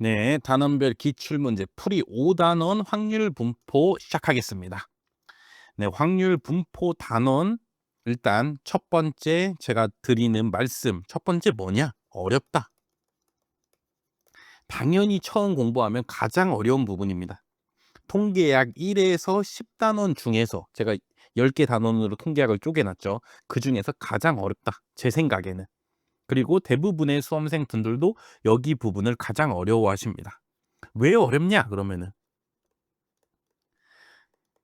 네, 단원별 기출문제 풀이 5단원 확률 분포 시작하겠습니다. 네, 확률 분포 단원 일단 첫 번째 제가 드리는 말씀 첫 번째 뭐냐? 어렵다. 당연히 처음 공부하면 가장 어려운 부분입니다. 통계약 1에서 10단원 중에서 제가 10개 단원으로 통계약을 쪼개놨죠. 그중에서 가장 어렵다. 제 생각에는. 그리고 대부분의 수험생 분들도 여기 부분을 가장 어려워하십니다. 왜 어렵냐? 그러면은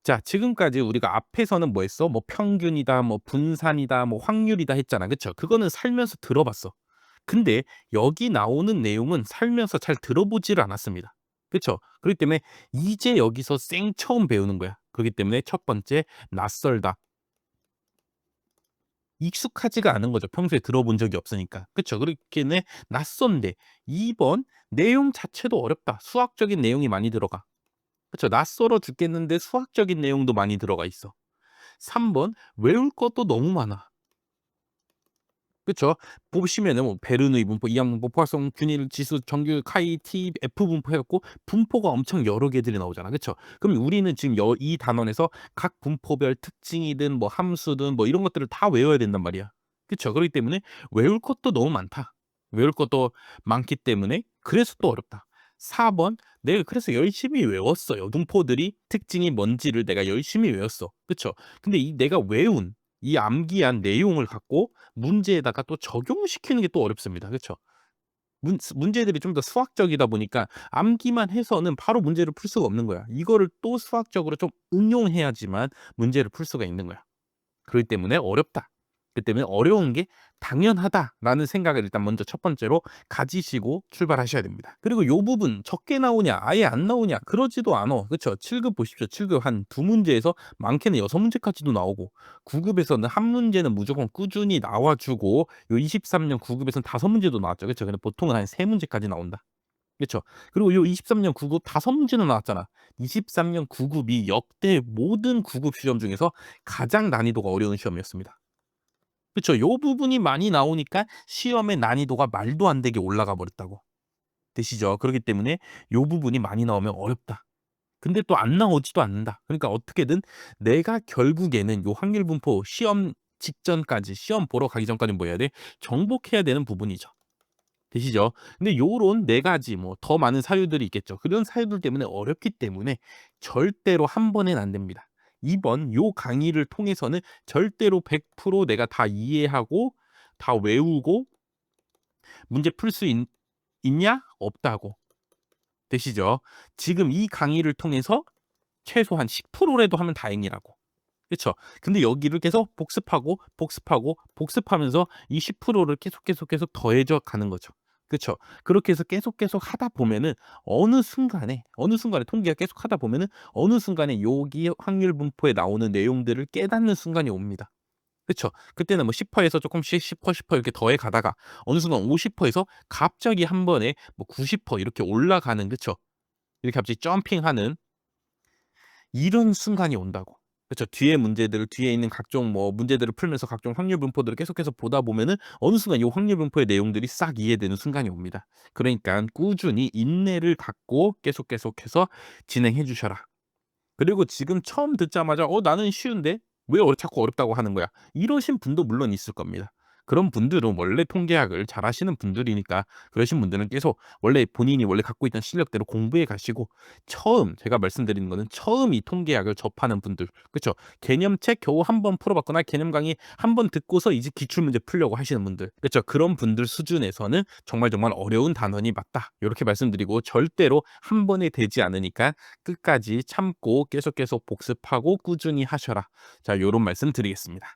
자, 지금까지 우리가 앞에서는 뭐 했어? 뭐 평균이다, 뭐 분산이다, 뭐 확률이다 했잖아. 그쵸? 그거는 살면서 들어봤어. 근데 여기 나오는 내용은 살면서 잘 들어보지를 않았습니다. 그쵸? 그렇기 때문에 이제 여기서 생 처음 배우는 거야. 그렇기 때문에 첫 번째, 낯설다. 익숙하지가 않은 거죠. 평소에 들어본 적이 없으니까. 그쵸? 그렇기 때문에 낯선데 2번, 내용 자체도 어렵다. 수학적인 내용이 많이 들어가. 그쵸? 낯설어 죽겠는데 수학적인 내용도 많이 들어가 있어. 3번 외울 것도 너무 많아. 그쵸? 보시면은 뭐 베르누이 분포, 이항 분포, 포화성, 균일 지수, 정규, 카이, T, F 분포 해 갖고 분포가 엄청 여러 개들이 나오잖아. 그쵸? 그럼 우리는 지금 이 단원에서 각 분포별 특징이든 뭐 함수든 뭐 이런 것들을 다 외워야 된단 말이야. 그쵸? 그렇기 때문에 외울 것도 너무 많다. 외울 것도 많기 때문에 그래서 또 어렵다. 4번 내가 그래서 열심히 외웠어요. 분포들이 특징이 뭔지를 내가 열심히 외웠어. 그쵸? 근데 이 내가 외운 이 암기한 내용을 갖고 문제에다가 또 적용시키는 게 또 어렵습니다. 그쵸? 문제들이 좀 더 수학적이다 보니까 암기만 해서는 바로 문제를 풀 수가 없는 거야. 이거를 또 수학적으로 좀 응용해야지만 문제를 풀 수가 있는 거야. 그렇기 때문에 어렵다. 그렇기 때문에 어려운 게 당연하다라는 생각을 일단 먼저 첫 번째로 가지시고 출발하셔야 됩니다. 그리고 요 부분 적게 나오냐 아예 안 나오냐 그러지도 않아. 그쵸? 7급 보십시오. 7급 한 두 문제에서 많게는 6문제까지도 나오고 9급에서는 한 문제는 무조건 꾸준히 나와주고 요 23년 9급에서는 5문제도 나왔죠. 그쵸? 근데 보통은 한 3문제까지 나온다. 그쵸? 그리고 요 23년 9급 5문제나 나왔잖아. 23년 9급이 역대 모든 9급 시험 중에서 가장 난이도가 어려운 시험이었습니다. 그쵸? 요 부분이 많이 나오니까 시험의 난이도가 말도 안 되게 올라가 버렸다고. 되시죠? 그렇기 때문에 요 부분이 많이 나오면 어렵다. 근데 또 안 나오지도 않는다. 그러니까 어떻게든 내가 결국에는 요 확률 분포 시험 직전까지 시험 보러 가기 전까지는 뭐 해야 돼? 정복해야 되는 부분이죠. 되시죠? 근데 요런 4 가지 뭐 더 많은 사유들이 있겠죠. 그런 사유들 때문에 어렵기 때문에 절대로 한 번엔 안 됩니다. 이번 요 강의를 통해서는 절대로 100% 내가 다 이해하고 다 외우고 문제 풀 수 있냐? 없다고. 되시죠? 지금 이 강의를 통해서 최소한 10% 라도 하면 다행이라고. 그쵸? 근데 여기를 계속 복습하고, 복습하고, 복습하면서 이 10%를 계속 더해져 가는 거죠. 그쵸? 그렇게 해서 계속 하다 보면은 어느 순간에 통계가 계속 하다 보면은 어느 순간에 여기 확률 분포에 나오는 내용들을 깨닫는 순간이 옵니다. 그쵸? 그때는 뭐 10%에서 쪼끔씩 10% 이렇게 더해 가다가 어느 순간 50%에서 갑자기 한 번에 뭐 90% 이렇게 올라가는 그쵸? 이렇게 갑자기 점핑하는 이런 순간이 온다고. 그쵸. 뒤에 있는 각종 뭐 문제들을 풀면서 각종 확률 분포들을 계속해서 보다 보면은 어느 순간 이 확률 분포의 내용들이 싹 이해되는 순간이 옵니다. 그러니까 꾸준히 인내를 갖고 계속해서 진행해 주셔라. 그리고 지금 처음 듣자마자 나는 쉬운데 왜 자꾸 어렵다고 하는 거야?" 이러신 분도 물론 있을 겁니다. 그런 분들은 원래 통계학을 잘하시는 분들이니까 그러신 분들은 계속 원래 본인이 원래 갖고 있던 실력대로 공부해 가시고 제가 말씀드리는 거는 처음 이 통계학을 접하는 분들 그쵸? 개념책 겨우 한 번 풀어 봤거나 개념 강의 한 번 듣고서 이제 기출 문제 풀려고 하시는 분들 그쵸? 그런 분들 수준에서는 정말 어려운 단원이 맞다. 요렇게 말씀드리고 절대로 한 번에 되지 않으니까 끝까지 참고 계속 복습하고 꾸준히 하셔라. 자, 요런 말씀 드리겠습니다.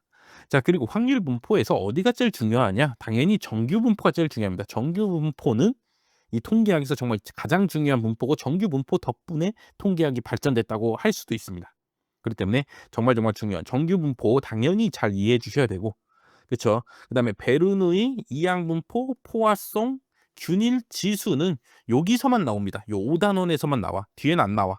자, 그리고 확률 분포에서 어디가 제일 중요하냐? 당연히 정규 분포가 제일 중요합니다. 정규 분포는 이 통계학에서 정말 가장 중요한 분포고 정규 분포 덕분에 통계학이 발전됐다고 할 수도 있습니다. 그렇기 때문에 정말 중요한 정규 분포 당연히 잘 이해해 주셔야 되고 그쵸? 그다음에 베르누이, 이항 분포, 포화성, 균일, 지수는 여기서만 나옵니다. 요 5단원에서만 나와. 뒤에는 안 나와.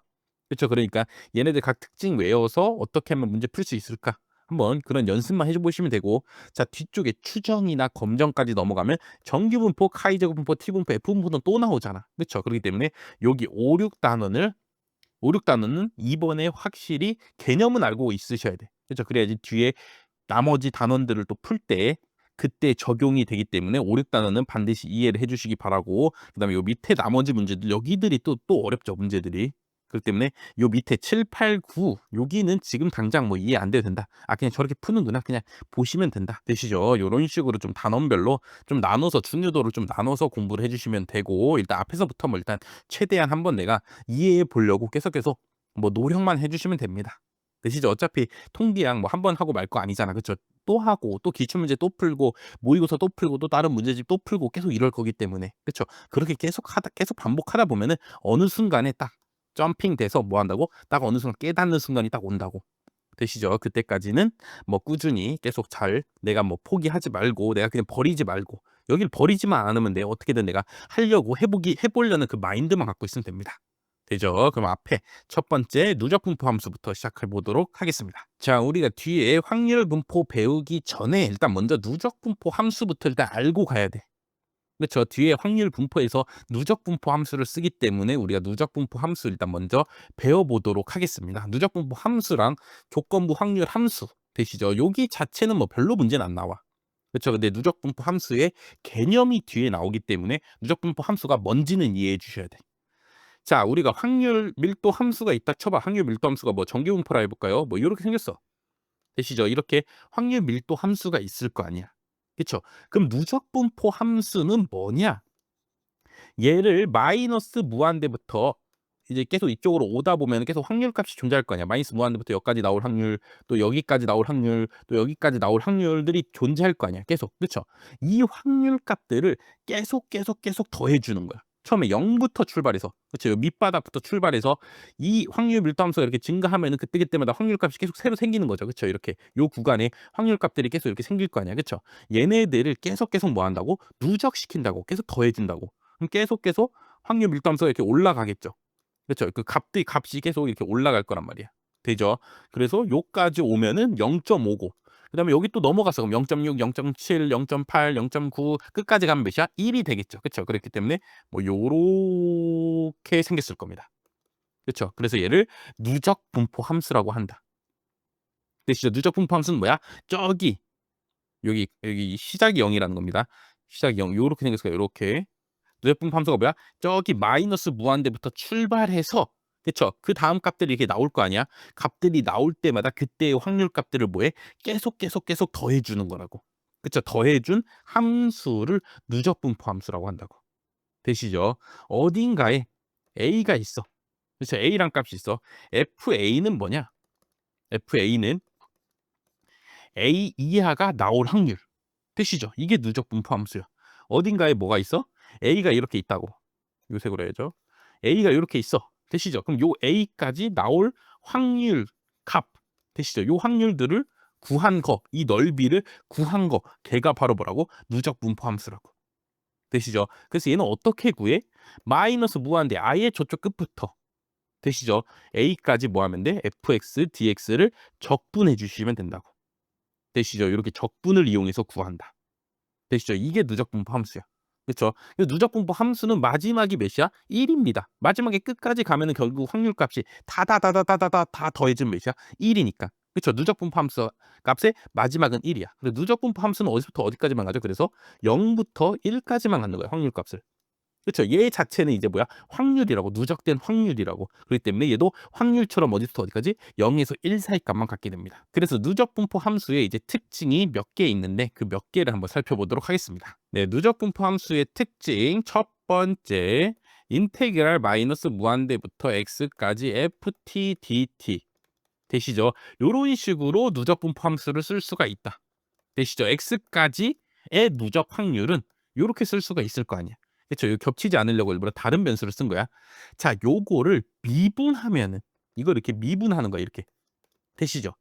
그쵸? 그러니까 얘네들 각 특징 외워서 어떻게 하면 문제 풀 수 있을까? 한번 그런 연습만 해 보시면 되고 자 뒤쪽에 추정이나 검정까지 넘어가면 정규분포, 카이제분포, T분포, F분포는 또 나오잖아. 그쵸? 그렇기 때문에 여기 5, 6단원을 5, 6단원은 이번에 확실히 개념은 알고 있으셔야 돼. 그죠? 그래야지 뒤에 나머지 단원들을 또 풀 때 그때 적용이 되기 때문에 5, 6단원은 반드시 이해를 해 주시기 바라고 그다음에 요 밑에 나머지 문제들 여기들이 또 어렵죠, 문제들이. 그렇기 때문에 요 밑에 7, 8, 9 여기는 지금 당장 뭐 이해 안 돼도 된다. 아 그냥 저렇게 푸는구나. 그냥 보시면 된다. 되시죠? 요런 식으로 좀 단원별로 좀 나눠서 중요도를 좀 나눠서 공부를 해 주시면 되고 일단 앞에서부터 뭐 일단 최대한 한번 내가 이해해 보려고 계속 뭐 노력만 해 주시면 됩니다. 되시죠? 어차피 통계학 뭐 한 번 하고 말 거 아니잖아. 그쵸? 또 하고 또 기출문제 또 풀고 모의고사 또 풀고 또 다른 문제집 또 풀고 계속 이럴 거기 때문에. 그쵸? 그렇게 계속 반복하다 보면은 어느 순간에 딱 점핑돼서 뭐 한다고? 딱 어느 순간 깨닫는 순간이 딱 온다고. 되시죠? 그때까지는 뭐 꾸준히 계속 잘 내가 뭐 포기하지 말고 내가 그냥 버리지 말고 여길 버리지만 않으면 돼. 어떻게든 내가 하려고 해 보려는 그 마인드만 갖고 있으면 됩니다. 되죠? 그럼 앞에 첫 번째 누적 분포 함수부터 시작해 보도록 하겠습니다. 자, 우리가 뒤에 확률 분포 배우기 전에 일단 먼저 누적 분포 함수부터 일단 알고 가야 돼. 그렇죠. 뒤에 확률 분포에서 누적 분포 함수를 쓰기 때문에 우리가 누적 분포 함수 일단 먼저 배워보도록 하겠습니다. 누적 분포 함수랑 조건부 확률 함수 되시죠? 여기 자체는 뭐 별로 문제는 안 나와. 그렇죠. 근데 누적 분포 함수의 개념이 뒤에 나오기 때문에 누적 분포 함수가 뭔지는 이해해 주셔야 돼. 자, 우리가 확률 밀도 함수가 있다 쳐봐. 확률 밀도 함수가 뭐 정규 분포라 해볼까요? 뭐 이렇게 생겼어. 되시죠? 이렇게 확률 밀도 함수가 있을 거 아니야. 그쵸? 그럼 누적 분포 함수는 뭐냐? 얘를 마이너스 무한대부터 이제 계속 이쪽으로 오다 보면 계속 확률값이 존재할 거 아니야. 마이너스 무한대부터 여기까지 나올 확률, 또 여기까지 나올 확률, 또 여기까지 나올 확률들이 존재할 거 아니야. 계속. 그쵸? 이 확률 값들을 계속 더해 주는 거야. 처음에 0부터 출발해서 그쵸? 밑바닥부터 출발해서 이 확률 밀도함수가 이렇게 증가하면은 그때그때마다 확률값이 계속 새로 생기는 거죠. 그쵸? 이렇게 요 구간에 확률값들이 계속 이렇게 생길 거 아니야. 그쵸? 얘네들을 계속 뭐 한다고? 누적시킨다고. 계속 더해 준다고. 그럼 계속 확률 밀도함수가 이렇게 올라가겠죠. 그렇죠. 그 값이 계속 이렇게 올라갈 거란 말이야. 되죠? 그래서 요까지 오면은 0.59. 그다음에 여기 또 넘어가서 그럼 0.6, 0.7, 0.8, 0.9 끝까지 가면 몇이야? 1이 되겠죠. 그쵸? 그렇기 때문에 뭐 요렇게 생겼을 겁니다. 그쵸? 그래서 얘를 누적 분포 함수라고 한다. 되시죠? 누적 분포 함수는 뭐야? 저기 여기 시작이 0이라는 겁니다. 시작이 0 요렇게 생겼을 거예요. 요렇게. 누적분포 함수가 뭐야? 저기 마이너스 무한대부터 출발해서 그쵸? 그다음 값들이 이렇게 나올 거 아니야? 값들이 나올 때마다 그때의 확률 값들을 뭐 해? 계속 더해 주는 거라고. 그쵸? 더해 준 함수를 누적분포 함수라고 한다고. 되시죠? 어딘가에 A가 있어. 그쵸? A란 값이 있어. FA는 뭐냐? FA는 A 이하가 나올 확률. 되시죠? 이게 누적분포 함수야. 어딘가에 뭐가 있어? A가 이렇게 있다고. 요색으로 해야죠. A가 요렇게 있어. 되시죠? 그럼 요 A까지 나올 확률 값 되시죠? 요 확률들을 구한 거, 이 넓이를 구한 거, 걔가 바로 뭐라고? 누적 분포 함수라고. 되시죠? 그래서 얘는 어떻게 구해? 마이너스 무한대 아예 저쪽 끝부터 되시죠? A까지 뭐 하면 돼? fx, dx를 적분해 주시면 된다고. 되시죠? 이렇게 적분을 이용해서 구한다. 되시죠? 이게 누적 분포 함수야. 그쵸? 누적 분포 함수는 마지막이 몇이야? 1입니다. 마지막에 끝까지 가면은 결국 확률값이 다다다다다다다 다 더해지면 몇이야? 1이니까. 그쵸? 누적 분포 함수 값의 마지막은 1이야. 그래서 누적 분포 함수는 어디서부터 어디까지만 가죠? 그래서 0부터 1까지만 갖는 거야, 확률값을. 그쵸. 얘 자체는 이제 뭐야? 확률이라고. 누적된 확률이라고. 그렇기 때문에 얘도 확률처럼 어디부터 어디까지? 0에서 1 사이 값만 갖게 됩니다. 그래서 누적 분포 함수의 이제 특징이 몇 개 있는데 그 몇 개를 한번 살펴보도록 하겠습니다. 네, 누적 분포 함수의 특징 첫 번째 인테그랄 마이너스 무한대부터 x까지 ft dt 되시죠? 요런 식으로 누적 분포 함수를 쓸 수가 있다. 되시죠? x까지의 누적 확률은 요렇게 쓸 수가 있을 거 아니야. 그쵸? 요 겹치지 않으려고 일부러 다른 변수를 쓴 거야. 자, 요거를 미분하면은 이걸 이렇게 미분하는 거야, 이렇게. 되시죠?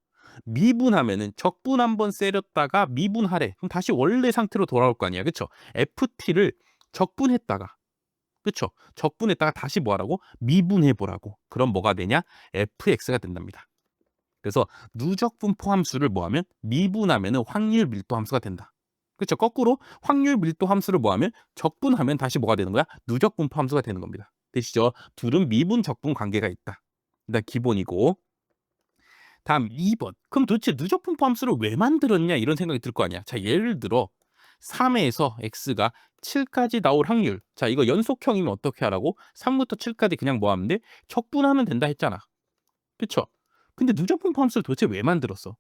미분하면은 적분 한번 세렸다가 미분하래. 그럼 다시 원래 상태로 돌아올 거 아니야. 그쵸? ft를 적분했다가 그쵸? 적분했다가 다시 뭐 하라고? 미분해 보라고. 그럼 뭐가 되냐? fx가 된답니다. 그래서 누적 분포 함수를 뭐하면 미분하면은 확률 밀도 함수가 된다. 그렇죠? 거꾸로 확률 밀도 함수를 뭐하면 적분하면 다시 뭐가 되는 거야? 누적 분포 함수가 되는 겁니다. 되시죠? 둘은 미분 적분 관계가 있다. 일단 기본이고. 다음 2번. 그럼 도대체 누적 분포 함수를 왜 만들었냐 이런 생각이 들 거 아니야. 자, 예를 들어 3에서 x가 7까지 나올 확률. 자, 이거 연속형이면 어떻게 하라고? 3부터 7까지 그냥 뭐 하면 돼? 적분하면 된다 했잖아. 그쵸? 근데 누적 분포 함수를 도대체 왜 만들었어?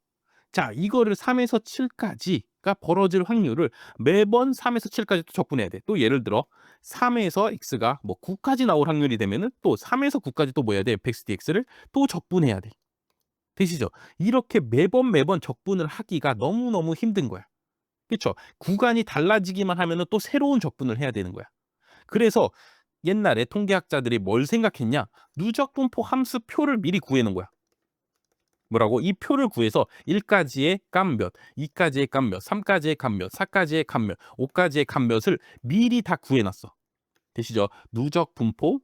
자, 이거를 3에서 7까지가 벌어질 확률을 매번 3에서 7까지 또 적분해야 돼. 또 예를 들어 3에서 x가 뭐 9까지 나올 확률이 되면은 또 3에서 9까지 또 뭐 해야 돼? fx dx를 또 적분해야 돼. 되시죠? 이렇게 매번 적분을 하기가 너무너무 힘든 거야. 그쵸? 구간이 달라지기만 하면은 또 새로운 적분을 해야 되는 거야. 그래서 옛날에 통계학자들이 뭘 생각했냐? 누적 분포 함수 표를 미리 구해 놓은 거야. 뭐라고? 이 표를 구해서 1까지의 값 몇, 2까지의 값 몇, 3까지의 값 몇, 4까지의 값 몇, 5까지의 값 몇을 미리 다 구해 놨어. 되시죠? 누적 분포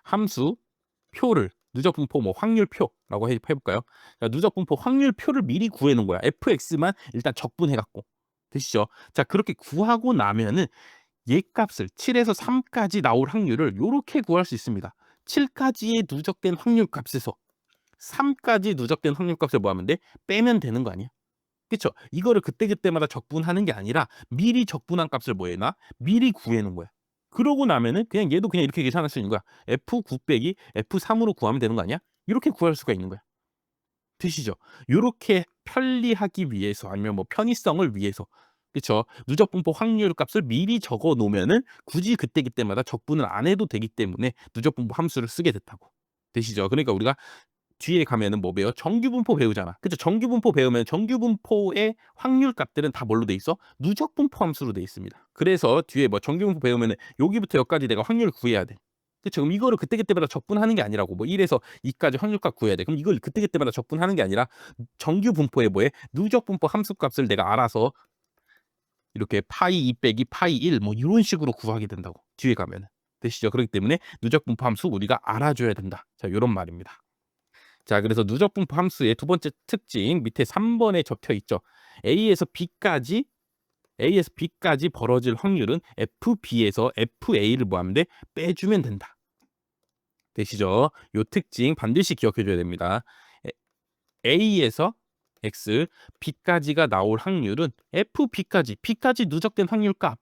함수 표를 누적 분포 뭐 확률표라고 해볼까요? 자, 누적 분포 확률표를 미리 구해 놓은 거야. fx만 일단 적분해 갖고. 되시죠? 자, 그렇게 구하고 나면은 얘 값을 7에서 3까지 나올 확률을 요렇게 구할 수 있습니다. 7까지의 누적된 확률 값에서 3까지 누적된 확률 값을 뭐 하면 돼? 빼면 되는 거 아니야? 그쵸? 이거를 그때그때마다 적분하는 게 아니라 미리 적분한 값을 뭐 해놔? 미리 구해 놓은 거야. 그러고 나면은 그냥 얘도 그냥 이렇게 계산할 수 있는 거야. F9 빼기 F3으로 구하면 되는 거 아니야? 이렇게 구할 수가 있는 거야. 되시죠? 요렇게 편리하기 위해서 아니면 뭐 편의성을 위해서 그쵸? 누적 분포 확률 값을 미리 적어 놓으면은 굳이 그때그때마다 적분을 안 해도 되기 때문에 누적 분포 함수를 쓰게 됐다고. 되시죠? 그러니까 우리가 뒤에 가면은 뭐 배워? 정규분포 배우잖아. 그죠? 정규분포 배우면 정규분포의 확률 값들은 다 뭘로 돼 있어? 누적분포 함수로 돼 있습니다. 그래서 뒤에 뭐 정규분포 배우면은 여기부터 여기까지 내가 확률 구해야 돼. 그쵸? 그럼 이거를 그때그때마다 적분하는 게 아니라고. 뭐 1에서 2까지 확률값 구해야 돼. 그럼 이걸 그때그때마다 적분하는 게 아니라 정규분포에 뭐해? 누적분포 함수값을 내가 알아서 이렇게 파이 2 빼기 파이 1 뭐 이런 식으로 구하게 된다고. 뒤에 가면은. 되시죠? 그렇기 때문에 누적분포 함수 우리가 알아줘야 된다. 자, 요런 말입니다. 자, 그래서 누적 분포 함수의 두 번째 특징 밑에 3번에 적혀 있죠. A에서 B까지 벌어질 확률은 FB에서 FA를 뭐 하면 돼? 빼주면 된다. 되시죠? 요 특징 반드시 기억해 줘야 됩니다. A에서 X, B까지가 나올 확률은 FB까지, B까지 누적된 확률값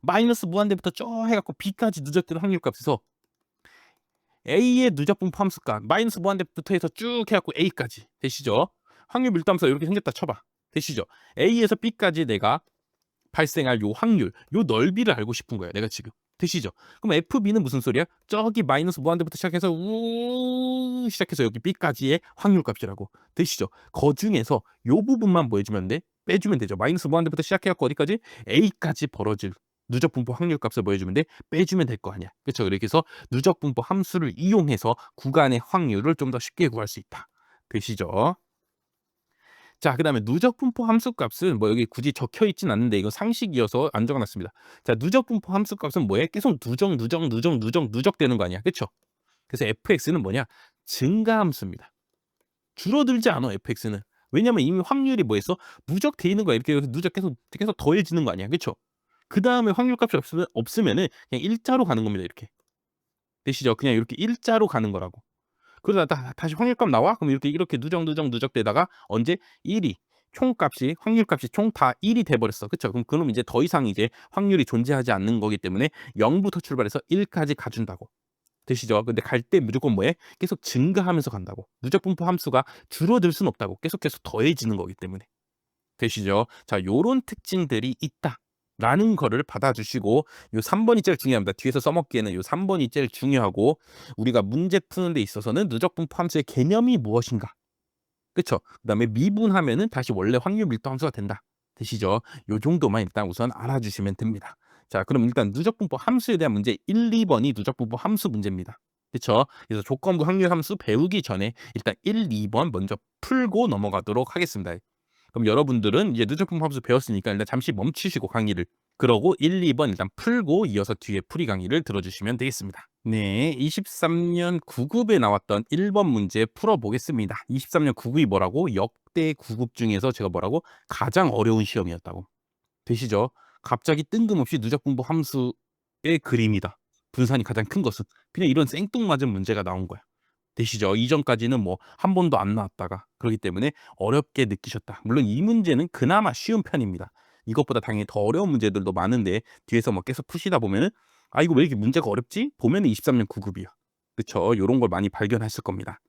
마이너스 무한대부터 쭉 해갖고 B까지 누적된 확률값에서 A의 누적 분포 함수값 마이너스 무한대부터 해서 쭉 해갖고 A까지 되시죠? 확률 밀도함수가 이렇게 생겼다 쳐봐. 되시죠? A에서 B까지 내가 발생할 요 확률, 요 넓이를 알고 싶은 거예요. 내가 지금. 되시죠? 그럼 FB는 무슨 소리야? 저기 마이너스 무한대부터 시작해서 우 시작해서 여기 B까지의 확률값이라고. 되시죠? 그 중에서 요 부분만 뭐 해주면 돼? 빼주면 되죠. 마이너스 무한대부터 시작해갖고 어디까지? A까지 벌어질 누적 분포 확률 값을 뭐 해주면 돼? 빼주면 될 거 아니야. 그렇죠? 이렇게 해서 누적 분포 함수를 이용해서 구간의 확률을 좀 더 쉽게 구할 수 있다. 되시죠? 자, 그다음에 누적 분포 함수 값은 뭐 여기 굳이 적혀 있진 않는데 이거 상식이어서 안 적어 놨습니다. 자, 누적 분포 함수 값은 뭐해? 계속 누적되는 거 아니야. 그렇죠? 그래서 fx는 뭐냐? 증가 함수입니다. 줄어들지 않아, fx는. 왜냐면 이미 확률이 뭐 했어? 누적돼 있는 거야. 이렇게 누적 계속 더해지는 거 아니야. 그렇죠? 그다음에 확률값이 없으면은 그냥 일자로 가는 겁니다. 이렇게. 되시죠? 그냥 이렇게 일자로 가는 거라고. 그러다 다시 확률값 나와? 그럼 이렇게 누적되다가 언제 1이 총값이 확률값이 총 다 1이 돼 버렸어. 그쵸? 그럼 이제 더 이상 이제 확률이 존재하지 않는 거기 때문에 0부터 출발해서 1까지 가준다고. 되시죠? 근데 갈 때 무조건 뭐해? 계속 증가하면서 간다고. 누적 분포 함수가 줄어들 순 없다고. 계속 더해지는 거기 때문에. 되시죠? 자, 요런 특징들이 있다. 라는 거를 받아주시고 요 3번이 제일 중요합니다. 뒤에서 써먹기에는 요 3번이 제일 중요하고 우리가 문제 푸는 데 있어서는 누적 분포 함수의 개념이 무엇인가? 그쵸? 그다음에 미분하면은 다시 원래 확률 밀도 함수가 된다. 되시죠? 요 정도만 일단 우선 알아주시면 됩니다. 자, 그럼 일단 누적 분포 함수에 대한 문제 1, 2번이 누적 분포 함수 문제입니다. 그쵸? 그래서 조건부 확률 함수 배우기 전에 일단 1, 2번 먼저 풀고 넘어가도록 하겠습니다. 그럼 여러분들은 이제 누적 분포 함수 배웠으니까 일단 잠시 멈추시고 강의를 그러고 1, 2번 일단 풀고 이어서 뒤에 풀이 강의를 들어주시면 되겠습니다. 네, 23년 9급에 나왔던 1번 문제 풀어보겠습니다. 23년 9급이 뭐라고? 역대 9급 중에서 제가 뭐라고? 가장 어려운 시험이었다고. 되시죠? 갑자기 뜬금없이 누적분포 함수의 그림이다. 분산이 가장 큰 것은. 그냥 이런 생뚱맞은 문제가 나온 거야. 되시죠? 이전까지는 뭐 한 번도 안 나왔다가 그렇기 때문에 어렵게 느끼셨다. 물론 이 문제는 그나마 쉬운 편입니다. 이것보다 당연히 더 어려운 문제들도 많은데 뒤에서 뭐 계속 푸시다 보면은 '아 이거 왜 이렇게 문제가 어렵지?' 보면은 23년 9급이야. 그쵸? 요런 걸 많이 발견하실 겁니다.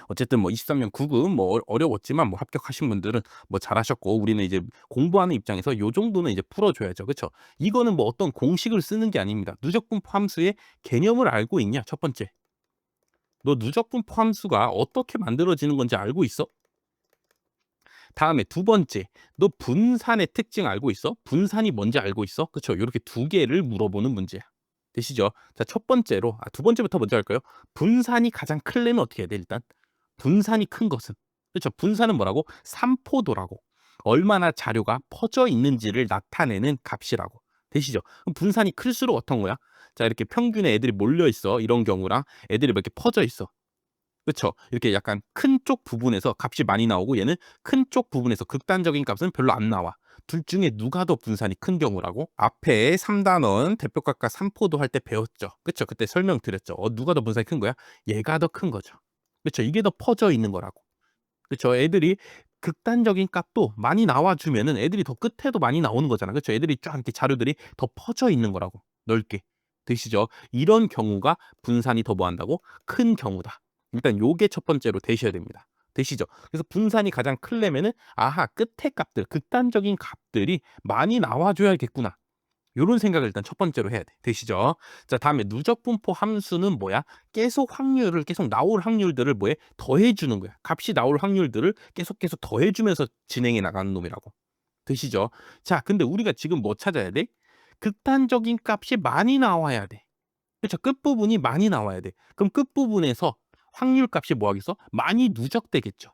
어쨌든 뭐 23년 9급 뭐 어려웠지만 뭐 합격하신 분들은 뭐 잘하셨고 우리는 이제 공부하는 입장에서 요 정도는 이제 풀어 줘야죠. 그쵸? 이거는 뭐 어떤 공식을 쓰는 게 아닙니다. 누적분포 함수의 개념을 알고 있냐? 첫 번째. 너 누적분포 함수가 어떻게 만들어지는 건지 알고 있어? 다음에 두 번째, 너 분산의 특징 알고 있어? 분산이 뭔지 알고 있어? 그쵸? 요렇게 두 개를 물어보는 문제야. 되시죠? 자, 첫 번째로, 두 번째부터 먼저 할까요? 분산이 가장 클려면 어떻게 해야 돼, 일단? 분산이 큰 것은. 그쵸? 분산은 뭐라고? 삼포도라고. 얼마나 자료가 퍼져 있는지를 나타내는 값이라고. 되시죠? 그럼 분산이 클수록 어떤 거야? 자, 이렇게 평균에 애들이 몰려 있어. 이런 경우랑 애들이 뭐 이렇게 퍼져 있어. 그쵸. 이렇게 약간 큰 쪽 부분에서 값이 많이 나오고 얘는 큰 쪽 부분에서 극단적인 값은 별로 안 나와. 둘 중에 누가 더 분산이 큰 경우라고? 앞에 3단원 대표값과 삼포도 할 때 배웠죠. 그쵸. 그때 설명드렸죠. 누가 더 분산이 큰 거야? 얘가 더 큰 거죠. 그쵸. 이게 더 퍼져 있는 거라고. 그쵸. 애들이 극단적인 값도 많이 나와 주면은 애들이 더 끝에도 많이 나오는 거잖아. 그쵸. 애들이 쫙 이렇게 자료들이 더 퍼져 있는 거라고. 넓게. 되시죠? 이런 경우가 분산이 더 뭐 한다고? 큰 경우다. 일단 요게 첫 번째로 되셔야 됩니다. 되시죠? 그래서 분산이 가장 크려면은 아하 끝에 값들 극단적인 값들이 많이 나와 줘야겠구나. 요런 생각을 일단 첫 번째로 해야 돼. 되시죠? 자, 다음에 누적 분포 함수는 뭐야? 계속 확률을 계속 나올 확률들을 뭐해? 더해 주는 거야. 값이 나올 확률들을 계속 더해 주면서 진행해 나가는 놈이라고. 되시죠? 자, 근데 우리가 지금 뭐 찾아야 돼? 극단적인 값이 많이 나와야 돼. 그쵸. 끝부분이 많이 나와야 돼. 그럼 끝부분에서 확률값이 뭐 하겠어? 많이 누적되겠죠.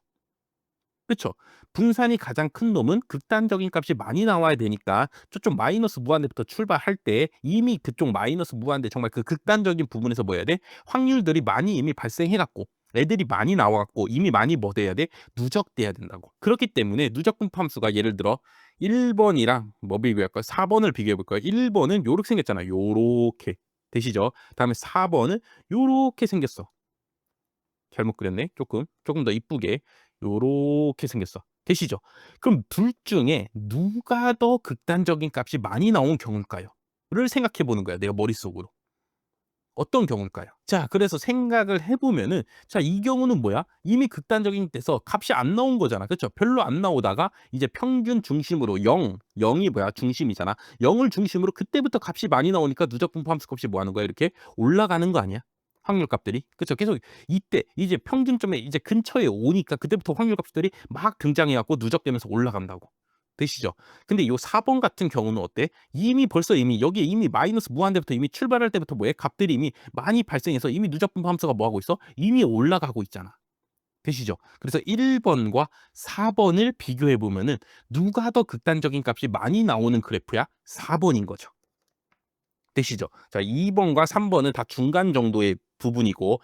그쵸. 분산이 가장 큰 놈은 극단적인 값이 많이 나와야 되니까 저쪽 마이너스 무한대부터 출발할 때 이미 그쪽 마이너스 무한대 정말 그 극단적인 부분에서 뭐 해야 돼? 확률들이 많이 이미 발생해 갖고 애들이 많이 나와 갖고 이미 많이 뭐 돼야 돼? 누적돼야 된다고. 그렇기 때문에 누적분포 함수가 예를 들어 1 번이랑 뭐 비교할까요? 4 번을 비교해 볼까요? 1 번은 요렇게 생겼잖아요. 요렇게. 되시죠? 다음에 4 번은 요렇게 생겼어. 잘못 그렸네. 조금 더 이쁘게 요렇게 생겼어. 되시죠? 그럼 둘 중에 누가 더 극단적인 값이 많이 나온 경우일까요? 를 생각해 보는 거야, 내가 머릿속으로. 어떤 경우일까요? 자, 그래서 생각을 해 보면은 자, 이 경우는 뭐야? 이미 극단적인 데서 값이 안 나온 거잖아. 그쵸? 별로 안 나오다가 이제 평균 중심으로 0, 0이 뭐야? 중심이잖아. 0을 중심으로 그때부터 값이 많이 나오니까 누적 분포 함수 값이 뭐 하는 거야? 이렇게 올라가는 거 아니야? 확률 값들이. 그쵸? 계속 이때 이제 평균점에 이제 근처에 오니까 그때부터 확률 값들이 막 등장해 갖고 누적되면서 올라간다고. 되시죠? 근데 요 4번 같은 경우는 어때? 이미 벌써 이미 여기에 이미 마이너스 무한대부터 이미 출발할 때부터 뭐해? 값들이 이미 많이 발생해서 이미 누적분포 함수가 뭐 하고 있어? 이미 올라가고 있잖아. 되시죠? 그래서 1 번과 4 번을 비교해 보면은 누가 더 극단적인 값이 많이 나오는 그래프야? 4 번인 거죠. 되시죠? 자, 2 번과 3 번은 다 중간 정도의 부분이고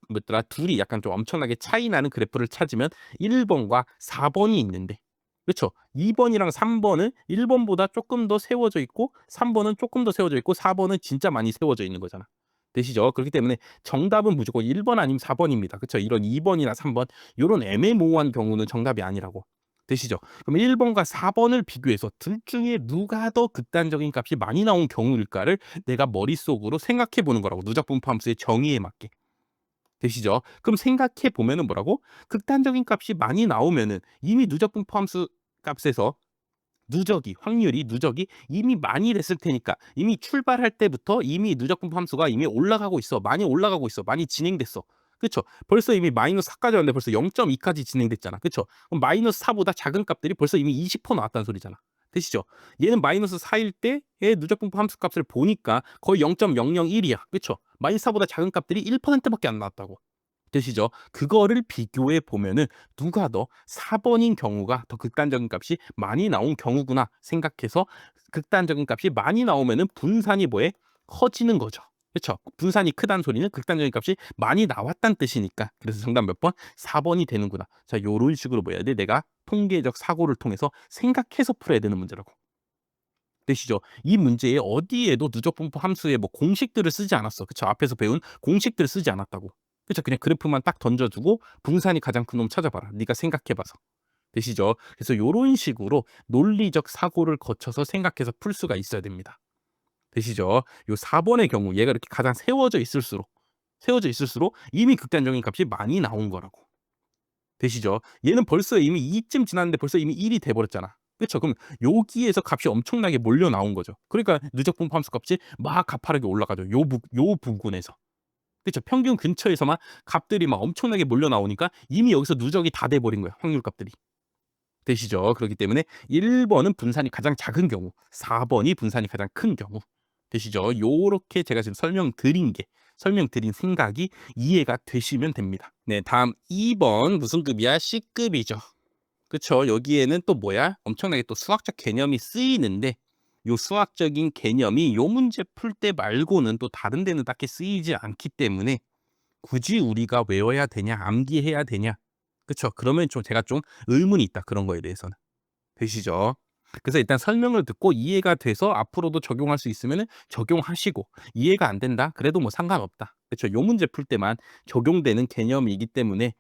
뭐더라? 둘이 약간 좀 엄청나게 차이 나는 그래프를 찾으면 1 번과 4 번이 있는데 그쵸? 2 번이랑 3 번은 1 번보다 쪼끔 더 세워져 있고 3 번은 쪼끔 더 세워져 있고 4 번은 진짜 많이 세워져 있는 거잖아. 되시죠? 그렇기 때문에 정답은 무조건 1번 아니면 4 번입니다. 그쵸? 이런 2 번이나 3번 요런 애매모호한 경우는 정답이 아니라고. 되시죠? 그럼 1 번과 4 번을 비교해서 둘 중에 누가 더 극단적인 값이 많이 나온 경우일까를 내가 머릿속으로 생각해 보는 거라고. 누적 분포 함수의 정의에 맞게. 되시죠? 그럼 생각해 보면은 뭐라고? 극단적인 값이 많이 나오면은 이미 누적 분포 함수 값에서 확률이 누적이 이미 많이 됐을 테니까 이미 출발할 때부터 이미 누적 분포 함수가 이미 올라가고 있어. 많이 올라가고 있어. 많이 진행됐어. 그쵸? 벌써 이미 마이너스 4까지 왔는데 벌써 0.2까지 진행됐잖아. 그쵸? 그럼 마이너스 4보다 작은 값들이 벌써 이미 20% 나왔다는 소리잖아. 되시죠? 얘는 마이너스 4일 때의 누적 분포 함수 값을 보니까 거의 0.001이야. 그쵸? 마이너스 4보다 작은 값들이 1%밖에 안 나왔다고. 되시죠? 그거를 비교해 보면은 누가 더 4 번인 경우가 더 극단적인 값이 많이 나온 경우구나 생각해서 극단적인 값이 많이 나오면은 분산이 뭐해? 커지는 거죠. 그쵸? 분산이 크다는 소리는 극단적인 값이 많이 나왔다는 뜻이니까. 그래서 정답 몇 번? 4번이 되는구나. 자, 요런 식으로 뭐 해야 돼? 내가 통계적 사고를 통해서 생각해서 풀어야 되는 문제라고. 되시죠? 이 문제에 어디에도 누적 분포 함수의 뭐 공식들을 쓰지 않았어. 그쵸? 앞에서 배운 공식들을 쓰지 않았다고. 그쵸? 그냥 그래프만 딱 던져주고 분산이 가장 큰 놈 찾아봐라. 네가 생각해봐서. 되시죠? 그래서 요런 식으로 논리적 사고를 거쳐서 생각해서 풀 수가 있어야 됩니다. 되시죠? 요 4번의 경우 얘가 이렇게 가장 세워져 있을수록 이미 극단적인 값이 많이 나온 거라고. 되시죠? 얘는 벌써 이미 2쯤 지났는데 벌써 이미 1이 돼 버렸잖아. 그쵸? 그럼 여기에서 값이 엄청나게 몰려 나온 거죠. 그러니까 누적 분포 함수 값이 막 가파르게 올라가죠. 요 부분에서. 그쵸? 평균 근처에서만 값들이 막 엄청나게 몰려 나오니까 이미 여기서 누적이 다 돼 버린 거야, 확률 값들이. 되시죠? 그렇기 때문에 1번은 분산이 가장 작은 경우, 4번이 분산이 가장 큰 경우. 되시죠? 요렇게 제가 지금 설명드린 생각이 이해가 되시면 됩니다. 네, 다음 2번 무슨 급이야? C급이죠. 그쵸? 여기에는 또 뭐야? 엄청나게 또 수학적 개념이 쓰이는데 요 수학적인 개념이 요 문제 풀 때 말고는 또 다른 데는 딱히 쓰이지 않기 때문에 굳이 우리가 외워야 되냐, 암기해야 되냐. 그쵸? 그러면 좀 제가 좀 의문이 있다. 그런 거에 대해서는. 되시죠? 그래서 일단 설명을 듣고 이해가 돼서 앞으로도 적용할 수 있으면은 적용하시고, 이해가 안 된다? 그래도 뭐 상관없다. 그쵸? 요 문제 풀 때만 적용되는 개념이기 때문에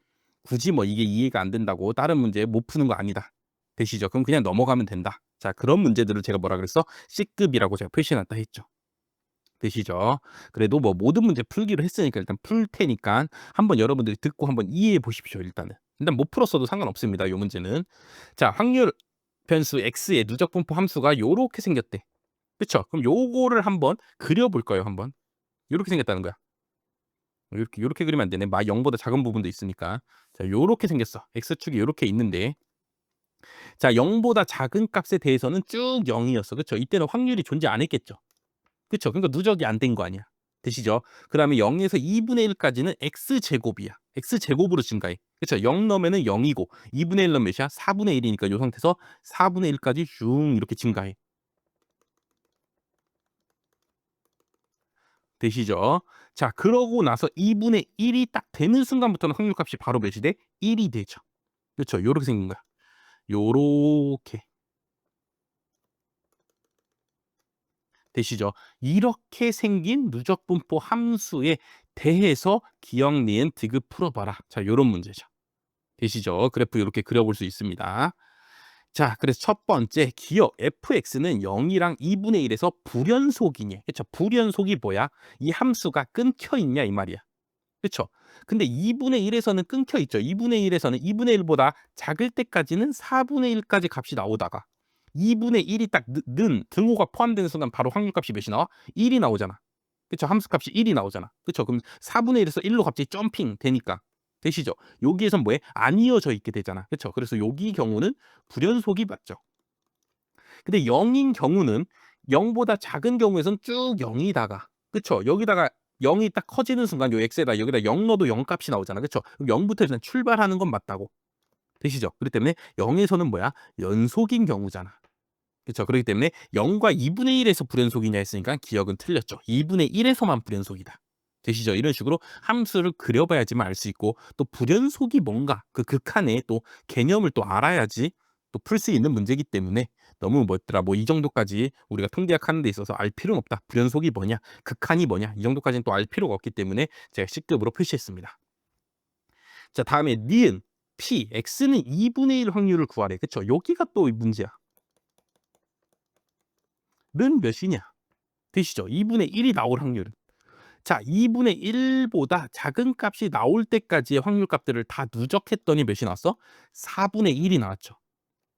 굳이 뭐 이게 이해가 안 된다고 다른 문제 못 푸는 거 아니다. 되시죠? 그럼 그냥 넘어가면 된다. 자, 그런 문제들을 제가 뭐라 그랬어? C급이라고 제가 표시해 놨다 했죠. 되시죠? 그래도 뭐 모든 문제 풀기로 했으니까 일단 풀 테니까 한번 여러분들이 듣고 한번 이해해 보십시오, 일단은. 일단 못 풀었어도 상관없습니다, 요 문제는. 자, 확률 변수 x의 누적 분포 함수가 요렇게 생겼대. 그쵸? 그럼 요거를 한번 그려 볼까요, 한번? 요렇게 생겼다는 거야. 요렇게 그리면 안 되네. 0보다 작은 부분도 있으니까. 자, 요렇게 생겼어. x축이 요렇게 있는데, 자, 0보다 작은 값에 대해서는 쭉 0이었어. 그쵸? 이때는 확률이 존재 안 했겠죠. 그쵸? 그러니까 누적이 안 된 거 아니야. 되시죠? 그다음에 0에서 2분의 1까지는 x제곱이야. x제곱으로 증가해. 그쵸? 0 넣으면은 0이고 2분의 1 넣으면 몇이야? 4분의 1이니까 요 상태에서 4분의 1까지 슝 이렇게 증가해. 되시죠? 자, 그러고 나서 2분의 1이 딱 되는 순간부터는 확률값이 바로 몇이 돼? 1이 되죠. 그쵸? 요렇게 생긴 거야. 요렇게. 되시죠? 이렇게 생긴 누적분포 함수에 대해서 기억, 니은, 디귿 풀어봐라. 자, 요런 문제죠. 되시죠? 그래프 이렇게 그려볼 수 있습니다. 자, 그래서 첫 번째 기억 fx는 0이랑 2분의 1에서 불연속이냐. 그쵸? 불연속이 뭐야? 이 함수가 끊겨 있냐 이 말이야. 그쵸? 근데 2분의 1에서는 끊겨 있죠. 2분의 1에서는 2분의 1보다 작을 때까지는 4분의 1까지 값이 나오다가 2분의 1이 딱 등호가 포함되는 순간 바로 확률값이 몇이 나와? 1이 나오잖아. 그쵸? 함수값이 1이 나오잖아. 그쵸? 그럼 4분의 1에서 1로 갑자기 점핑 되니까. 되시죠? 여기에선 뭐해? 안 이어져 있게 되잖아. 그쵸? 그래서 여기 경우는 불연속이 맞죠. 근데 0인 경우는 0보다 작은 경우에선 쭉 0이다가 그쵸? 여기다가 0이 딱 커지는 순간 요 x에다 여기다 0 넣어도 0 값이 나오잖아. 그쵸? 그럼 0부터 일단 출발하는 건 맞다고. 되시죠? 그렇기 때문에 0에서는 뭐야? 연속인 경우잖아. 그쵸? 그렇기 때문에 0과 2분의 1에서 불연속이냐 했으니까 기억은 틀렸죠. 2분의 1에서만 불연속이다. 되시죠? 이런 식으로 함수를 그려봐야지만 알 수 있고 또 불연속이 뭔가 그 극한의 또 개념을 또 알아야지 또 풀 수 있는 문제이기 때문에 너무 뭐였더라 뭐 이 정도까지 우리가 통계학 하는 데 있어서 알 필요는 없다. 불연속이 뭐냐? 극한이 뭐냐? 이 정도까지는 또 알 필요가 없기 때문에 제가 C급으로 표시했습니다. 자, 다음에 니은 P, X는 2분의 1 확률을 구하래. 그쵸? 여기가 또 문제야. 는 몇이냐? 되시죠? 2분의 1이 나올 확률은. 자, 2분의 1보다 작은 값이 나올 때까지의 확률 값들을 다 누적했더니 몇이 나왔어? 4분의 1이 나왔죠.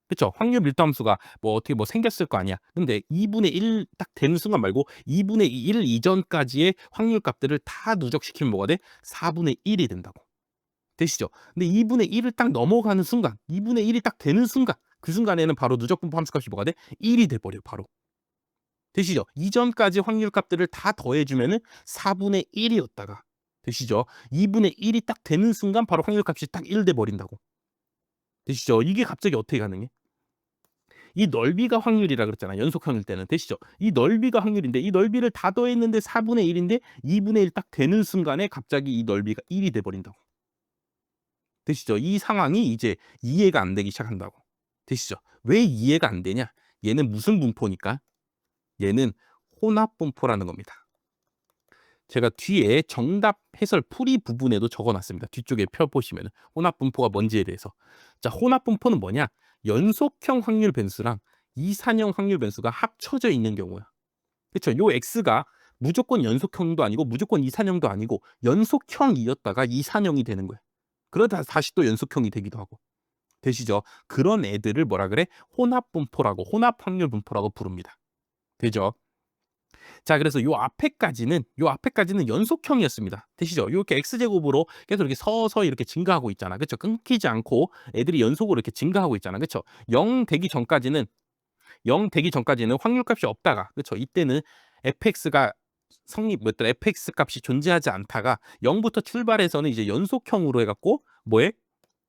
그쵸? 확률 밀도함수가 뭐 어떻게 뭐 생겼을 거 아니야. 근데 2분의 1 딱 되는 순간 말고 2분의 1 이전까지의 확률 값들을 다 누적시키면 뭐가 돼? 4분의 1이 된다고. 되시죠? 근데 2분의 1을 딱 넘어가는 순간, 2분의 1이 딱 되는 순간, 그 순간에는 바로 누적분포 함수 값이 뭐가 돼? 1이 돼 버려 바로. 되시죠? 이전까지 확률 값들을 다 더해 주면은 4분의 1이었다가 되시죠? 2분의 1이 딱 되는 순간 바로 확률 값이 딱 1 돼 버린다고. 되시죠? 이게 갑자기 어떻게 가능해? 이 넓이가 확률이라 그랬잖아. 연속형일 때는. 되시죠? 이 넓이가 확률인데 이 넓이를 다 더했는데 4분의 1인데 2분의 1 딱 되는 순간에 갑자기 이 넓이가 1이 돼 버린다고. 되시죠? 이 상황이 이제 이해가 안 되기 시작한다고. 되시죠? 왜 이해가 안 되냐? 얘는 무슨 분포니까? 얘는 혼합 분포라는 겁니다. 제가 뒤에 정답 해설 풀이 부분에도 적어 놨습니다. 뒤쪽에 펴 보시면은 혼합 분포가 뭔지에 대해서. 자, 혼합 분포는 뭐냐? 연속형 확률 변수랑 이산형 확률 변수가 합쳐져 있는 경우야. 그쵸? 요 x가 무조건 연속형도 아니고 무조건 이산형도 아니고 연속형이었다가 이산형이 되는 거야. 그러다 다시 또 연속형이 되기도 하고. 되시죠? 그런 애들을 뭐라 그래? 혼합 분포라고, 혼합 확률 분포라고 부릅니다. 되죠? 자, 그래서 요 앞에까지는 연속형이었습니다. 되시죠? 요렇게 x제곱으로 계속 이렇게 서서히 이렇게 증가하고 있잖아. 그쵸? 끊기지 않고 애들이 연속으로 이렇게 증가하고 있잖아. 그쵸? 0 되기 전까지는 확률값이 없다가, 그쵸? 이때는 fx가 fx 값이 존재하지 않다가 0부터 출발해서는 이제 연속형으로 해갖고 뭐해?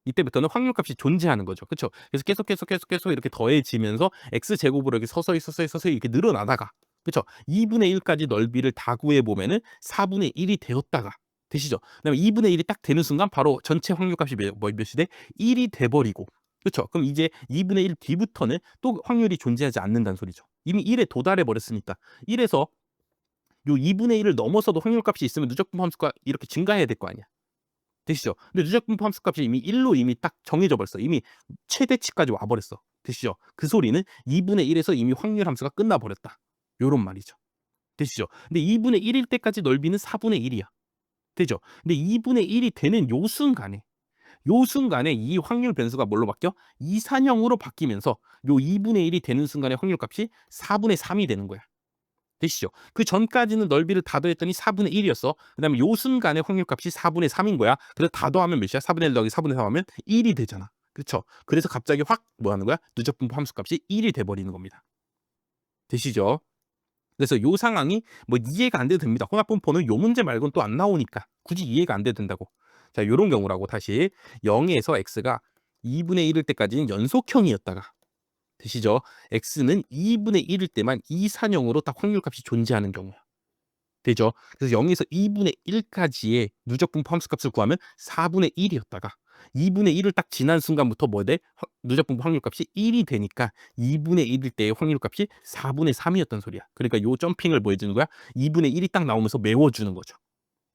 이때부터는 확률값이 존재하는 거죠. 그쵸? 그래서 계속 이렇게 더해지면서 x제곱으로 이렇게 서서히 이렇게 늘어나다가, 그쵸? 2분의 1까지 넓이를 다 구해보면은 4분의 1이 되었다가, 되시죠? 그다음에 2분의 1이 딱 되는 순간 바로 전체 확률값이 몇이 돼? 1이 돼버리고, 그쵸? 그럼 이제 2분의 1 뒤부터는 또 확률이 존재하지 않는다는 소리죠. 이미 1에 도달해 버렸으니까. 1에서 요 2분의 1을 넘어서도 확률값이 있으면 누적분 함수가 이렇게 증가해야 될 거 아니야. 되시죠? 근데 누적분포 함수값이 이미 1로 이미 딱 정해져 버렸어. 이미 최대치까지 와 버렸어. 되시죠? 그 소리는 2분의 1에서 이미 확률 함수가 끝나 버렸다. 요런 말이죠. 되시죠? 근데 2분의 1일 때까지 넓이는 4분의 1이야. 되죠? 근데 2분의 1이 되는 요 순간에 이 확률 변수가 뭘로 바뀌어? 이산형으로 바뀌면서 요 2분의 1이 되는 순간에 확률값이 4분의 3이 되는 거야. 되시죠? 그 전까지는 넓이를 다 더했더니 4분의 1이었어. 그다음에 요 순간에 확률값이 4분의 3인 거야. 그래서 다 더하면 몇이야? 4분의 1 더하기 4분의 3 하면 1이 되잖아. 그렇죠? 그래서 갑자기 확 뭐 하는 거야? 누적분포 함수값이 1이 돼 버리는 겁니다. 되시죠? 그래서 요 상황이 뭐 이해가 안 돼도 됩니다. 혼합분포는 요 문제 말고는 또 안 나오니까 굳이 이해가 안 돼도 된다고. 자, 요런 경우라고 다시 0에서 x가 2분의 1일 때까지는 연속형이었다가, 되시죠? x는 2분의 1일 때만 이산형으로 딱 확률값이 존재하는 경우야. 되죠? 그래서 0에서 2분의 1까지의 누적분포 함수값을 구하면 4분의 1이었다가 2분의 1을 딱 지난 순간부터 뭐 돼? 누적분포 확률값이 1이 되니까 2분의 1일 때의 확률값이 4분의 3이었던 소리야. 그러니까 요 점핑을 뭐 해주는 거야? 2분의 1이 딱 나오면서 메워주는 거죠.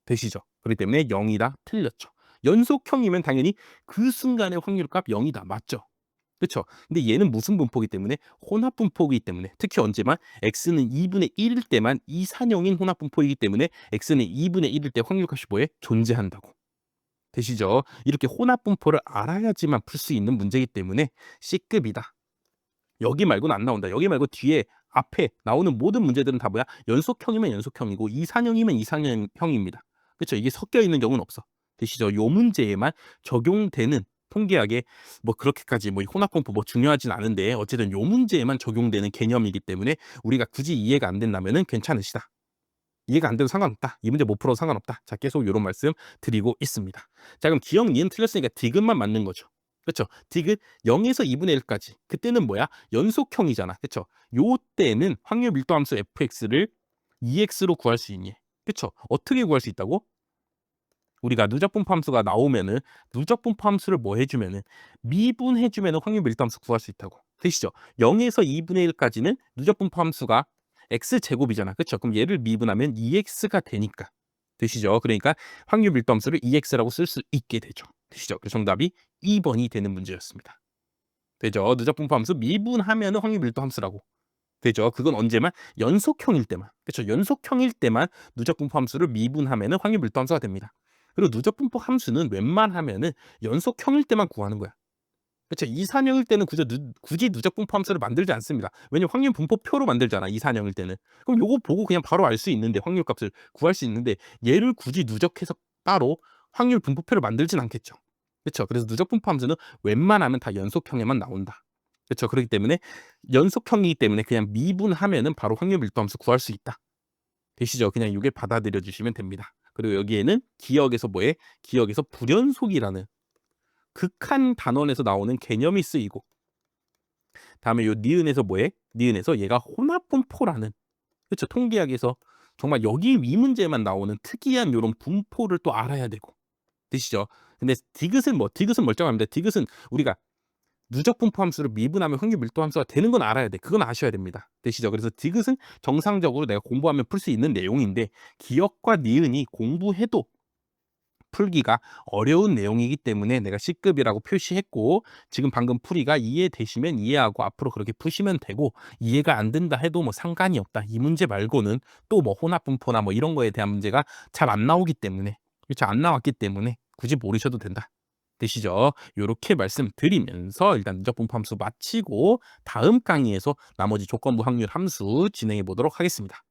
되시죠? 그렇기 때문에 0이다. 틀렸죠. 연속형이면 당연히 그 순간의 확률값 0이다. 맞죠? 그쵸? 근데 얘는 무슨 분포이기 때문에? 혼합 분포이기 때문에, 특히 언제만? x는 2분의 1일 때만 이산형인 혼합 분포이기 때문에 x는 2분의 1일 때 확률값이 뭐해? 존재한다고. 되시죠? 이렇게 혼합 분포를 알아야지만 풀 수 있는 문제이기 때문에 C급이다. 여기 말고는 안 나온다. 여기 말고 뒤에 앞에 나오는 모든 문제들은 다 뭐야? 연속형이면 연속형이고 이산형이면 이산형입니다. 그렇죠? 이게 섞여 있는 경우는 없어. 되시죠? 요 문제에만 적용되는, 통계학에 뭐 그렇게까지 뭐 혼합분포 뭐 중요하진 않은데 어쨌든 요 문제에만 적용되는 개념이기 때문에 우리가 굳이 이해가 안 된다면은 괜찮으시다. 이해가 안 돼도 상관없다. 이 문제 못 풀어도 상관없다. 자, 계속 요런 말씀 드리고 있습니다. 자, 그럼 기억, 니은 틀렸으니까 디귿만 맞는 거죠. 그렇죠? 디귿 0에서 2분의 1까지. 그때는 뭐야? 연속형이잖아. 그렇죠? 요때는 확률 밀도 함수 fx를 2x로 구할 수 있니? 그렇죠? 어떻게 구할 수 있다고? 우리가 누적분포 함수가 나오면은 누적분포 함수를 뭐 해주면은 미분해주면은 확률 밀도 함수 구할 수 있다고. 되시죠? 0에서 2분의 1까지는 누적분포 함수가 x제곱이잖아. 그렇죠? 그럼 얘를 미분하면 2x가 되니까. 되시죠? 그러니까 확률 밀도 함수를 2x라고 쓸 수 있게 되죠. 되시죠? 그래서 정답이 2번이 되는 문제였습니다. 되죠? 누적분포 함수 미분하면은 확률 밀도 함수라고. 되죠? 그건 언제만? 연속형일 때만. 그렇죠? 연속형일 때만 누적분포 함수를 미분하면은 확률 밀도 함수가 됩니다. 그리고 누적분포 함수는 웬만하면은 연속형일 때만 구하는 거야. 그렇죠? 이산형일 때는 굳이 누적분포 함수를 만들지 않습니다. 왜냐면 확률 분포표로 만들잖아, 이산형일 때는. 그럼 요거 보고 그냥 바로 알 수 있는데, 확률값을 구할 수 있는데 얘를 굳이 누적해서 따로 확률 분포표를 만들진 않겠죠. 그렇죠? 그래서 누적분포 함수는 웬만하면 다 연속형에만 나온다. 그렇죠? 그렇기 때문에 연속형이기 때문에 그냥 미분하면은 바로 확률 밀도 함수 구할 수 있다. 되시죠? 그냥 이게 받아들여 주시면 됩니다. 그리고 여기에는 기억에서 뭐해? 기억에서 불연속이라는 극한 단원에서 나오는 개념이 쓰이고, 다음에 요 니은에서 뭐해? 니은에서 얘가 혼합분포라는, 그쵸, 통계학에서 정말 여기 이 문제만 나오는 특이한 요런 분포를 또 알아야 되고. 되시죠? 근데 디귿은 멀쩡합니다. 디귿은 우리가 누적 분포 함수를 미분하면 확률 밀도 함수가 되는 건 알아야 돼. 그건 아셔야 됩니다. 되시죠? 그래서 디귿은 정상적으로 내가 공부하면 풀 수 있는 내용인데, 기역과 니은이 공부해도 풀기가 어려운 내용이기 때문에 내가 C급이라고 표시했고, 지금 방금 풀이가 이해되시면 이해하고 앞으로 그렇게 푸시면 되고, 이해가 안 된다 해도 뭐 상관이 없다. 이 문제 말고는 또 뭐 혼합분포나 뭐 이런 거에 대한 문제가 잘 안 나오기 때문에, 그렇죠? 안 나왔기 때문에 굳이 모르셔도 된다. 되시죠? 요렇게 말씀드리면서 일단 누적분포 함수 마치고 다음 강의에서 나머지 조건부 확률 함수 진행해 보도록 하겠습니다.